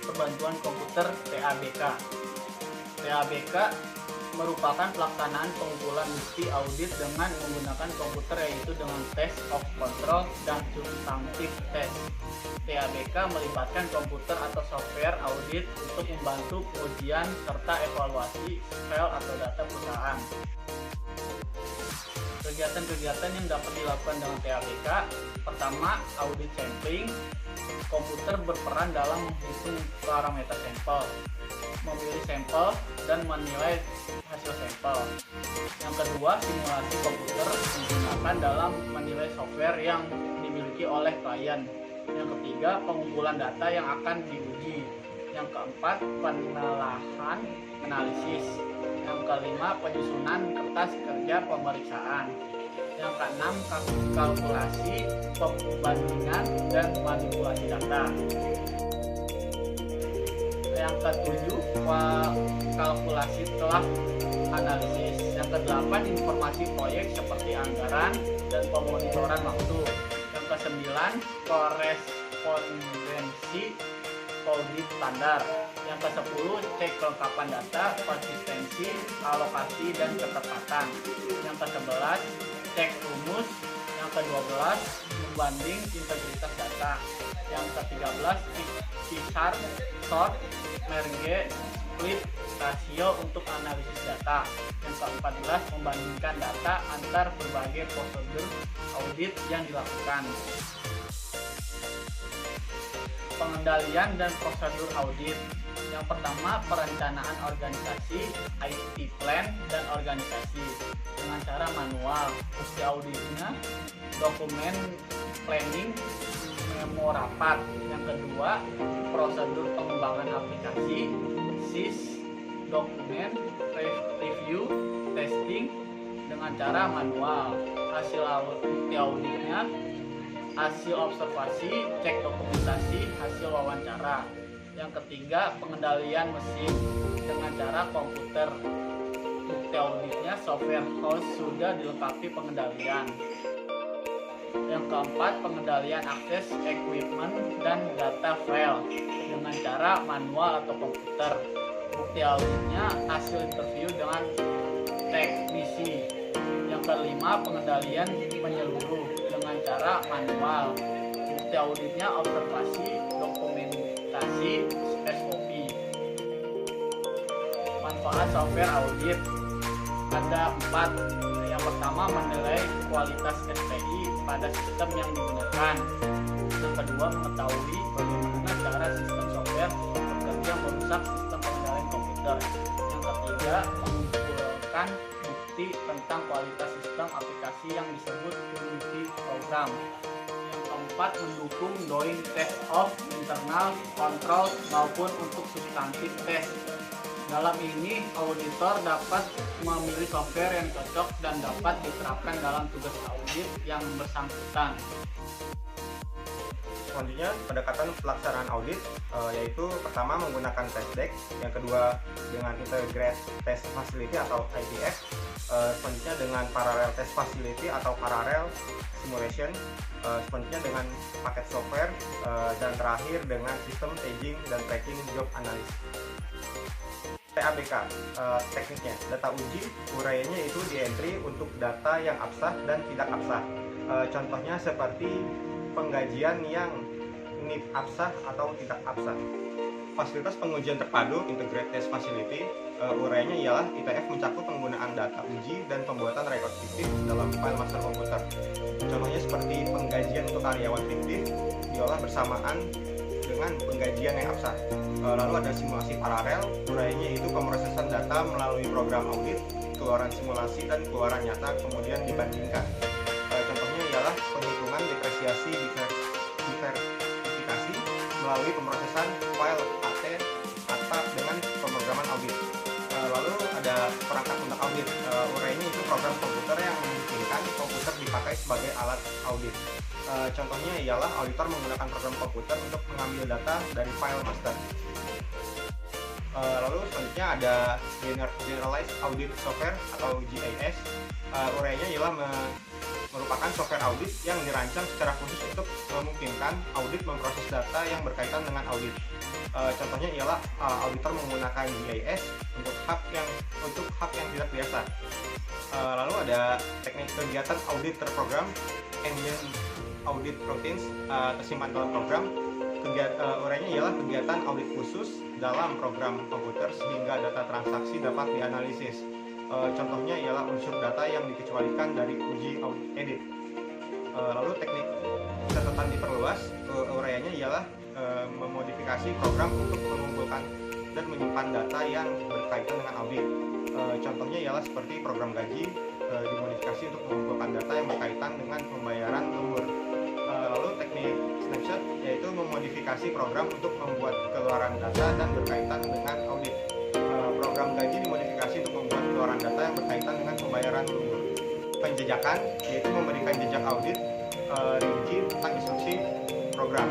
Perbantuan Komputer TABK. TABK merupakan pelaksanaan pengumpulan bukti audit dengan menggunakan komputer, yaitu dengan test of control dan substantive test. TABK melibatkan komputer atau software audit untuk membantu pengujian serta evaluasi file atau data perusahaan. Kegiatan-kegiatan yang dapat dilakukan dengan TABK: pertama, audit sampling. Komputer berperan dalam menghitung parameter sampel, memilih sampel, dan menilai hasil sampel. Yang kedua, simulasi komputer digunakan dalam menilai software yang dimiliki oleh klien. Yang ketiga, pengumpulan data yang akan diuji. Yang keempat, penelahan analisis. Yang kelima, penyusunan kertas kerja pemeriksaan. Yang keenam, kalkulasi, pembandingan, dan manipulasi data. Yang ketujuh, kalkulasi telah analisis. Yang kedelapan, informasi proyek seperti anggaran dan pemonitoran waktu. Yang kesembilan, korespondensi audit standar. Yang ke-10, cek kelengkapan data, konsistensi, alokasi, dan ketepatan. Yang ke-11, cek rumus. Yang ke-12, membanding integritas data. Yang ke-13, ISAR, sort, merge, split, rasio untuk analisis data. Yang ke-14, membandingkan data antar berbagai prosedur audit yang dilakukan. Pengendalian dan prosedur audit. Yang pertama, perencanaan organisasi, IT plan, dan organisasi dengan cara manual. Bukti auditnya, dokumen planning, memo rapat. Yang kedua, prosedur pengembangan aplikasi, SIS, dokumen, review, testing dengan cara manual. Hasil bukti auditnya, hasil observasi, cek dokumentasi, hasil wawancara. Yang ketiga, pengendalian mesin dengan cara komputer. Bukti auditnya, software house sudah dilengkapi pengendalian. Yang keempat, pengendalian akses equipment dan data file dengan cara manual atau komputer. Bukti auditnya, hasil interview dengan teknisi. Yang kelima, pengendalian menyeluruh dengan cara manual. Bukti auditnya, observasi, dokumentasi, SOP. Manfaat software audit ada 4. Yang pertama, menilai kualitas SPI pada sistem yang digunakan. Yang kedua, mengetahui bagaimana cara sistem software bekerja merusak sistem pengendalian komputer. Yang ketiga, mengumpulkan bukti tentang kualitas sistem aplikasi yang disebut unity program. Yang keempat, mendukung doing test of internal control maupun untuk substantive test. Dalam ini, auditor dapat memilih software yang cocok dan dapat diterapkan dalam tugas audit yang bersangkutan. Selanjutnya, pendekatan pelaksanaan audit yaitu pertama menggunakan test deck, yang kedua dengan integrated test facility atau ITF, selanjutnya dengan parallel test facility atau parallel simulation, selanjutnya dengan paket software, dan terakhir dengan sistem staging dan tracking job analysis. TABK, tekniknya, data uji, uraiannya itu di entry untuk data yang absah dan tidak absah. Contohnya seperti penggajian yang NIF absah atau tidak absah. Fasilitas pengujian terpadu Integrated Test Facility, uraiannya ialah ITF mencakup penggunaan data uji dan pembuatan rekod fiktif dalam file master komputer. Contohnya seperti penggajian untuk karyawan fiktif diolah bersamaan dengan penggajian yang absah. Lalu ada simulasi paralel, uraiannya itu pemrosesan data melalui program audit, keluaran simulasi dan keluaran nyata kemudian dibandingkan. Contohnya ialah penghitungan depresiasi diverifikasi melalui pemrosesan file ATA dengan pemrograman audit. Lalu ada perangkat untuk audit, uraiannya itu program komputer yang memungkinkan komputer dipakai sebagai alat audit. Contohnya ialah auditor menggunakan program komputer untuk mengambil data dari file master. Lalu selanjutnya ada Generalized Audit Software atau GAS. Uraiannya ialah merupakan software audit yang dirancang secara khusus untuk memungkinkan audit memproses data yang berkaitan dengan audit. Contohnya ialah auditor menggunakan GIS untuk hak yang tidak biasa. Lalu ada teknik kegiatan audit terprogram, Ambient Audit Routines, tersimpan dalam program. Uraiannya ialah kegiatan audit khusus dalam program komputer sehingga data transaksi dapat dianalisis. Contohnya ialah unsur data yang dikecualikan dari uji edit. Lalu teknik catatan diperluas, uraiannya ialah memodifikasi program untuk mengumpulkan dan menyimpan data yang berkaitan dengan audit. Contohnya ialah seperti program gaji dimodifikasi untuk mengumpulkan data yang berkaitan dengan pembayaran lembur. Lalu teknik snapshot yaitu memodifikasi program untuk membuat keluaran data dan berkaitan dengan audit. Program gaji dimodifikasi untuk membuat keluaran data yang berkaitan dengan pembayaran lembur. Penjejakan yaitu memberikan jejak audit rinci tentang instruksi program.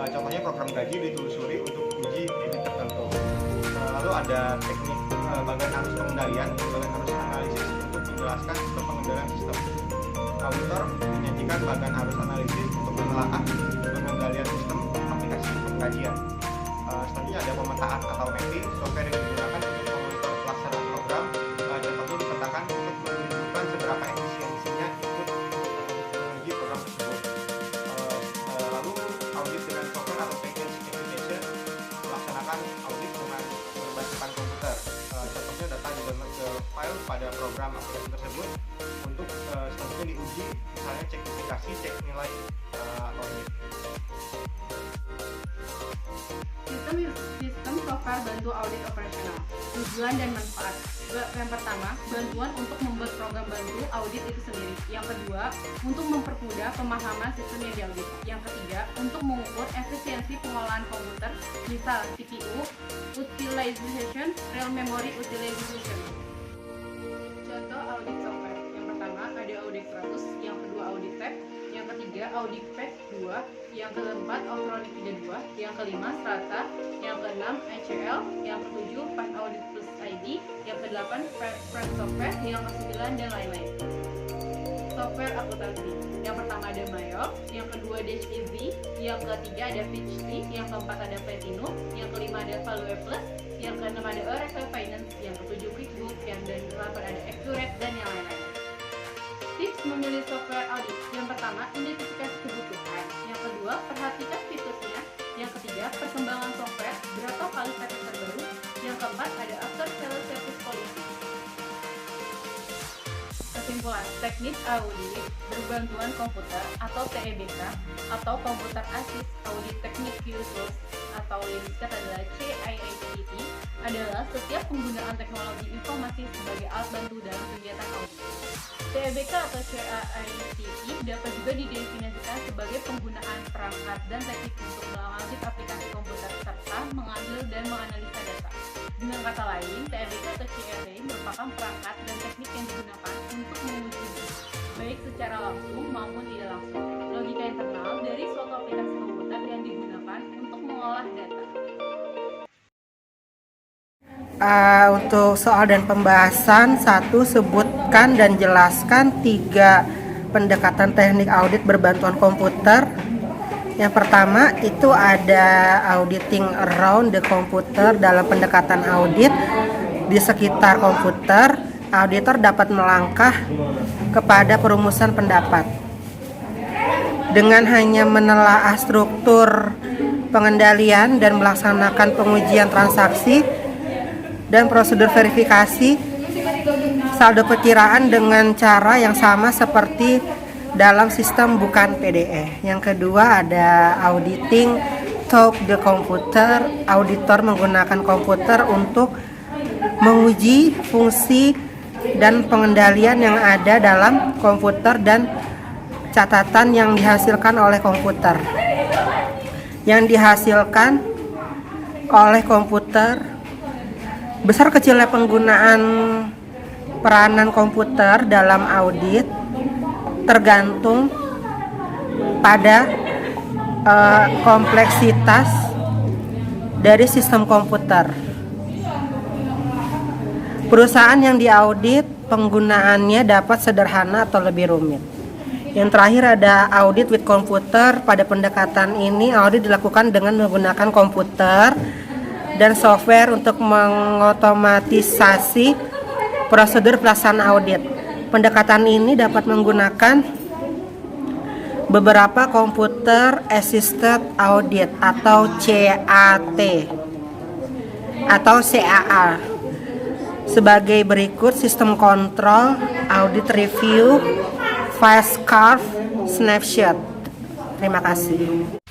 Contohnya program gaji ditelusuri untuk uji edit tertentu. Lalu ada teknik bagian arus pengendalian, bagian arus analisis untuk menjelaskan sistem pengendalian sistem. Auditor menyajikan bagian arus analisis untuk menelaah pengendalian sistem aplikasi pengkajian. Selanjutnya ada pemetaan atau mapping, software yang digunakan untuk memonitor pelaksanaan program. Contohnya dipetakan untuk menunjukkan seberapa efisiensinya ikut menguji program tersebut. Lalu audit dengan software atau package application, melaksanakan audit dengan berbasiskan komputer. Contohnya data di-download ke file pada program aplikasi tersebut untuk selanjutnya diuji, misalnya cek aplikasi, cek nilai audit. Sistem software bantu audit operasional. Tujuan dan manfaat. Yang pertama, bantuan untuk membuat program bantu audit itu sendiri. Yang kedua, untuk mempermudah pemahaman sistem yang diaudit. Yang ketiga, untuk mengukur efisiensi pengolahan komputer, misal CPU utilization, real memory utilization. Contoh audit software. Yang pertama ada audit 100, yang kedua audit tab, yang ketiga audit pack 2, yang keempat Autronic 2, yang kelima Strata, yang keenam ICL, yang ketujuh Pan Audit Plus ID, yang kedelapan Friend Software, yang kesembilan dan lain-lain. Software akuntansi. Yang pertama ada Mayo, yang kedua Dash Easy, yang ketiga ada PitchT, yang keempat ada Platinum, yang kelima ada Value Plus, yang keenam ada Oracle Finance, yang ketujuh QuickBooks, yang kedelapan ada Accurate dan yang lain-lain. Tips memilih software audit. Yang pertama, identifikasi kebutuhan. Yang kedua, perhatikan fiturnya. Yang ketiga, perkembangan software, berapa kali patch terbaru. Yang keempat, ada after sales service policy. Kesimpulan, teknik audit berbantuan komputer atau TEBK atau Computer Assist Audit Technique Tools atau yang disingkat adalah CIATT adalah setiap penggunaan teknologi informasi sebagai alat bantu dalam kegiatan audit. TEBK atau CIATT dapat juga didefinisikan sebagai penggunaan perangkat dan teknik untuk mengaudit aplikasi komputer serta mengambil dan menganalisa data. Dengan kata lain, TEBK atau CIATT merupakan perangkat dan teknik yang digunakan untuk menguji baik secara langsung maupun tidak langsung logika internal dari suatu aplikasi komputer yang digunakan untuk mengolah data. Untuk soal dan pembahasan, 1. Sebutkan dan jelaskan 3 pendekatan teknik audit berbantuan komputer. Yang pertama itu ada auditing around the computer. Dalam pendekatan audit di sekitar komputer, auditor dapat melangkah kepada perumusan pendapat. Dengan hanya menelaah struktur pengendalian dan melaksanakan pengujian transaksi dan prosedur verifikasi saldo perkiraan dengan cara yang sama seperti dalam sistem bukan PDE. Yang kedua ada auditing talk the computer. Auditor menggunakan komputer untuk menguji fungsi dan pengendalian yang ada dalam komputer dan catatan yang dihasilkan oleh komputer. Yang dihasilkan oleh komputer, besar kecilnya penggunaan peranan komputer dalam audit tergantung pada kompleksitas dari sistem komputer. Perusahaan yang diaudit penggunaannya dapat sederhana atau lebih rumit. Yang terakhir ada audit with computer. Pada pendekatan ini audit dilakukan dengan menggunakan komputer dan software untuk mengotomatisasi prosedur pelaksanaan audit. Pendekatan ini dapat menggunakan beberapa computer assisted audit atau CAT atau CAA sebagai berikut: sistem kontrol, audit review, fast curve, snapshot. Terima kasih.